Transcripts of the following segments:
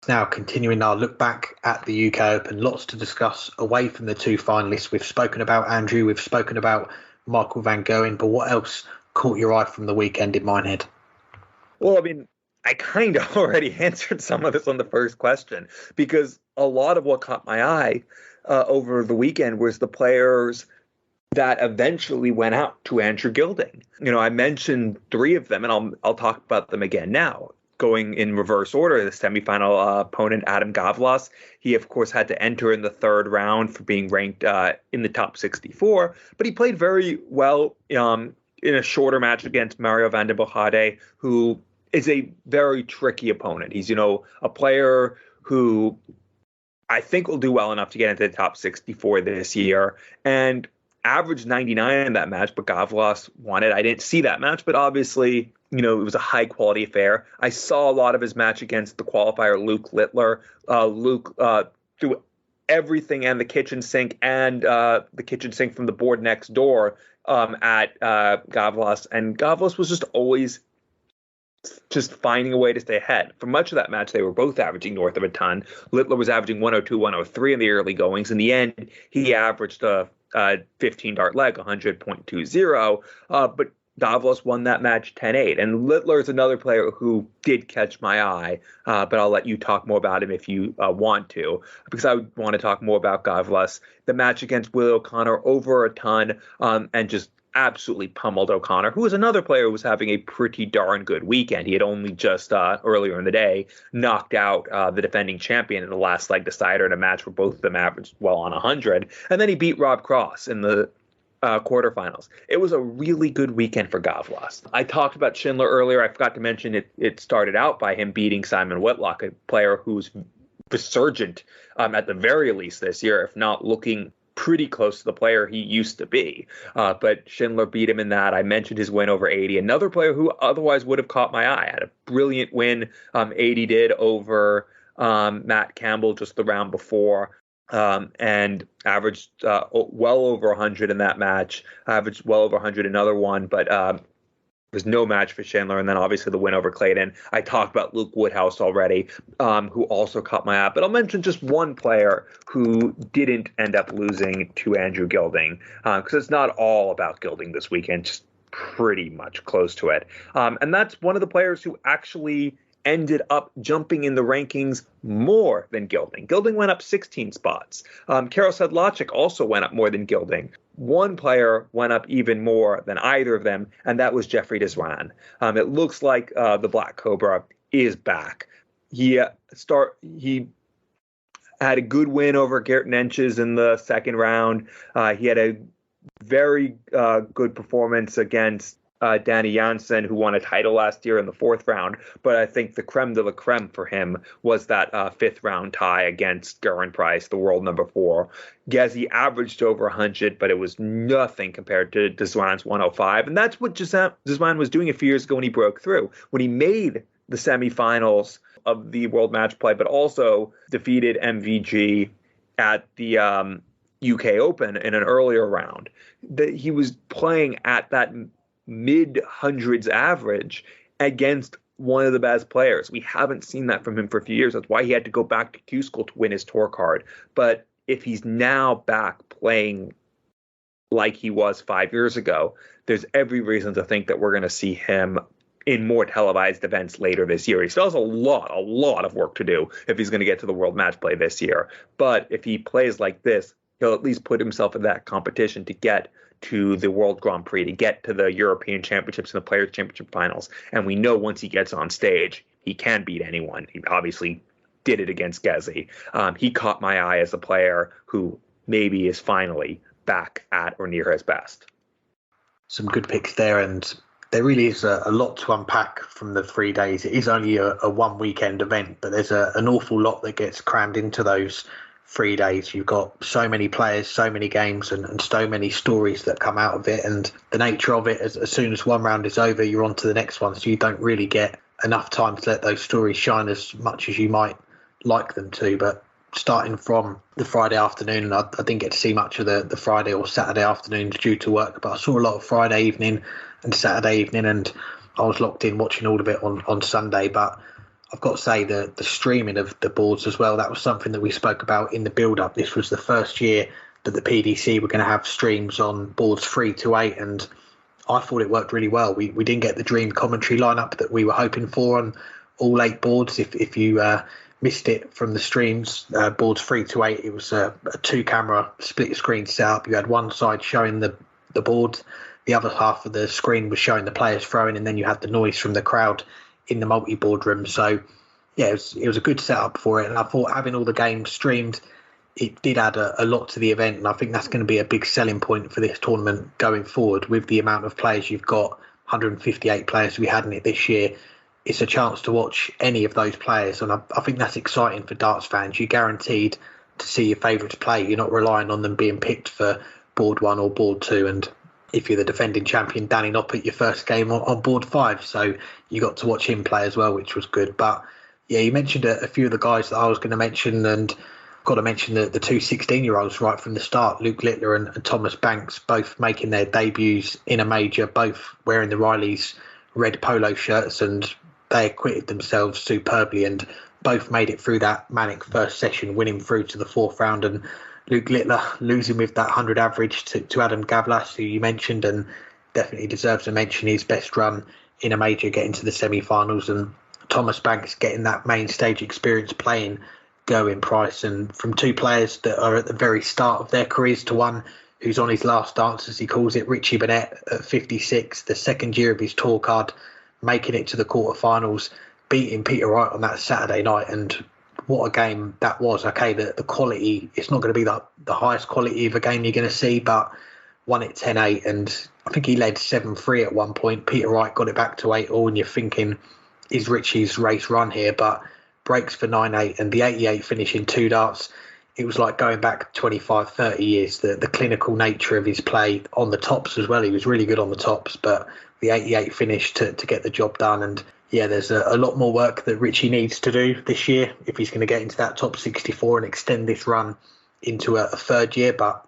Now, continuing our look back at the UK Open, lots to discuss away from the two finalists. We've spoken about Andrew, we've spoken about Michael van Gerwen, but what else caught your eye from the weekend in Minehead? Well, I mean, I kind of already answered some of this on the first question, because a lot of what caught my eye over the weekend was the players that eventually went out to Andrew Gilding. I mentioned three of them, and I'll talk about them again now. Going in reverse order, the semifinal opponent, Adam Gavlas, he, of course, had to enter in the third round for being ranked in the top 64, but he played very well in a shorter match against Mario van der Bochade, who is a very tricky opponent. He's, a player who I think will do well enough to get into the top 64 this year, and averaged 99 in that match, but Gavlas won it. I didn't see that match, but obviously, it was a high-quality affair. I saw a lot of his match against the qualifier, Luke Littler. Luke threw everything and the kitchen sink and the kitchen sink from the board next door at Gavlas, and Gavlas was just always just finding a way to stay ahead. For much of that match, they were both averaging north of a ton. Littler was averaging 102, 103 in the early goings. In the end, he averaged a 15-dart leg, 100.20, but Gavlas won that match 10-8. And Littler is another player who did catch my eye, but I'll let you talk more about him if you want to, because I want to talk more about Gavlas. The match against Willie O'Connor, over a ton, and just absolutely pummeled O'Connor, who was another player who was having a pretty darn good weekend. He had only just earlier in the day knocked out the defending champion in the last leg decider in a match where both of them averaged well on 100. And then he beat Rob Cross in the quarterfinals. It was a really good weekend for Gavlas. I talked about Schindler earlier. I forgot to mention it started out by him beating Simon Whitlock, a player who's resurgent at the very least this year, if not looking pretty close to the player he used to be. But Schindler beat him in that. I mentioned his win over 80. Another player who otherwise would have caught my eye. Had a brilliant win, 80 did, over Matt Campbell just the round before, and averaged well over 100 in that match. Averaged well over 100 another one, but was no match for Schindler. And then obviously the win over Clayton. I talked about Luke Woodhouse already, who also caught my eye. But I'll mention just one player who didn't end up losing to Andrew Gilding, because it's not all about Gilding this weekend, just pretty much close to it. And that's one of the players who actually ended up jumping in the rankings more than Gilding. Gilding went up 16 spots. Karol Sedlacek also went up more than Gilding. One player went up even more than either of them, and that was Jeffrey Deswan. It looks like the Black Cobra is back. He had a good win over Gert Nenches in the second round. He had a very good performance against Danny Janssen, who won a title last year in the fourth round. But I think the creme de la creme for him was that fifth round tie against Gerwyn Price, the world number 4. Gezi averaged over 100, but it was nothing compared to Deswan's 105. And that's what Deswan was doing a few years ago when he broke through, when he made the semifinals of the World Match Play, but also defeated MVG at the UK Open in an earlier round. He was playing at that mid-hundreds average against one of the best players. We haven't seen that from him for a few years. That's why he had to go back to Q School to win his tour card. But if he's now back playing like he was 5 years ago, there's every reason to think that we're going to see him in more televised events later this year. He still has a lot of work to do if he's going to get to the World Match Play this year. But if he plays like this, he'll at least put himself in that competition to get to the World Grand Prix, to get to the European Championships and the Players' Championship finals. And we know once he gets on stage, he can beat anyone. He obviously did it against Gezi. He caught my eye as a player who maybe is finally back at or near his best. Some good picks there, and there really is a lot to unpack from the 3 days. It is only a one weekend event, but there's an awful lot that gets crammed into those 3 days. You've got so many players, so many games, and so many stories that come out of it. And the nature of it, as soon as one round is over, you're on to the next one. So you don't really get enough time to let those stories shine as much as you might like them to. But starting from the Friday afternoon, I didn't get to see much of the Friday or Saturday afternoon due to work, but I saw a lot of Friday evening and Saturday evening, and I was locked in watching all of it on Sunday. But I've got to say the streaming of the boards as well, that was something that we spoke about in the build-up. This was the first year that the PDC were going to have streams on boards 3 to 8, and I thought it worked really well. We didn't get the dream commentary lineup that we were hoping for on all 8 boards. If you missed it from the streams, boards 3 to 8, it was a 2-camera split screen setup. You had one side showing the board, the other half of the screen was showing the players throwing, and then you had the noise from the crowd in the multi-board room. So yeah, it was a good setup for it, and I thought having all the games streamed, it did add a lot to the event, and I think that's going to be a big selling point for this tournament going forward. With the amount of players you've got, 158 players we had in it this year, it's a chance to watch any of those players, and I think that's exciting for darts fans. You're guaranteed to see your favourites play. You're not relying on them being picked for board 1 or board 2, and if you're the defending champion, Danny Noppert, your first game on board 5, so you got to watch him play as well, which was good. But yeah, you mentioned a few of the guys that I was going to mention, and got to mention the two 16-year-olds right from the start, Luke Littler and Thomas Banks, both making their debuts in a major, both wearing the Riley's red polo shirts, and they acquitted themselves superbly, and both made it through that manic first session, winning through to the 4th round. And Luke Littler losing with that 100 average to Adam Gavlas, who you mentioned, and definitely deserves a mention. His best run in a major, getting to the semi-finals, and Thomas Banks getting that main stage experience playing Gerwyn Price, and from 2 players that are at the very start of their careers to one who's on his last dance, as he calls it, Richie Burnett at 56, the 2nd year of his tour card, making it to the quarterfinals, beating Peter Wright on that Saturday night. And what a game that was. Okay, the quality, it's not going to be the highest quality of a game you're going to see, but won it 10-8, and I think he led 7-3 at one point. Peter Wright got it back to 8-all, and you're thinking, is Richie's race run here? But breaks for 9-8, and the 88 finish in 2 darts, it was like going back 25, 30 years. The clinical nature of his play on the tops as well. He was really good on the tops, but the 88 finish to get the job done. And yeah, there's a lot more work that Richie needs to do this year if he's going to get into that top 64 and extend this run into a 3rd year. But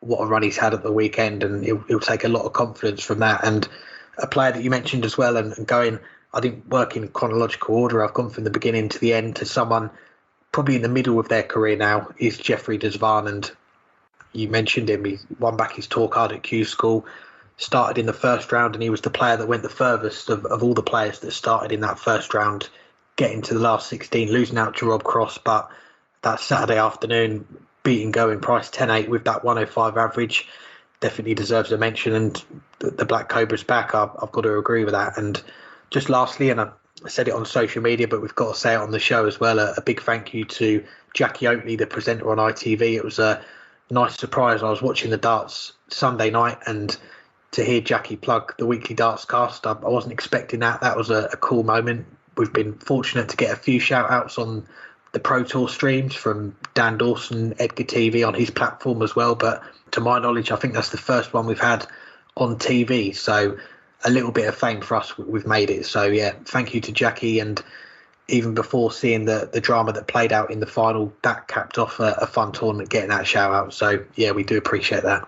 what a run he's had at the weekend, and he'll take a lot of confidence from that. And a player that you mentioned as well, and going, I didn't work in chronological order. I've gone from the beginning to the end to someone probably in the middle of their career now, is Jeffrey Desvan. And you mentioned him. He won back his tour card at Q School, started in the 1st round, and he was the player that went the furthest of all the players that started in that 1st round, getting to the last 16, losing out to Rob Cross. But that Saturday afternoon, beating Gerwyn Price 10-8 with that 105 average, definitely deserves a mention. And the Black Cobra's back. I've got to agree with that. And just lastly, and I said it on social media, but we've got to say it on the show as well, a big thank you to Jackie Oakley, the presenter on ITV. It was a nice surprise. I was watching the darts Sunday night, and to hear Jackie plug the weekly darts cast, I wasn't expecting that. That was a cool moment. We've been fortunate to get a few shout outs on the Pro Tour streams from Dan Dawson, Edgar TV on his platform as well. But to my knowledge, I think that's the first one we've had on TV. So a little bit of fame for us, we've made it. So yeah, thank you to Jackie. And even before seeing the drama that played out in the final, that capped off a fun tournament, getting that shout out. So yeah, we do appreciate that.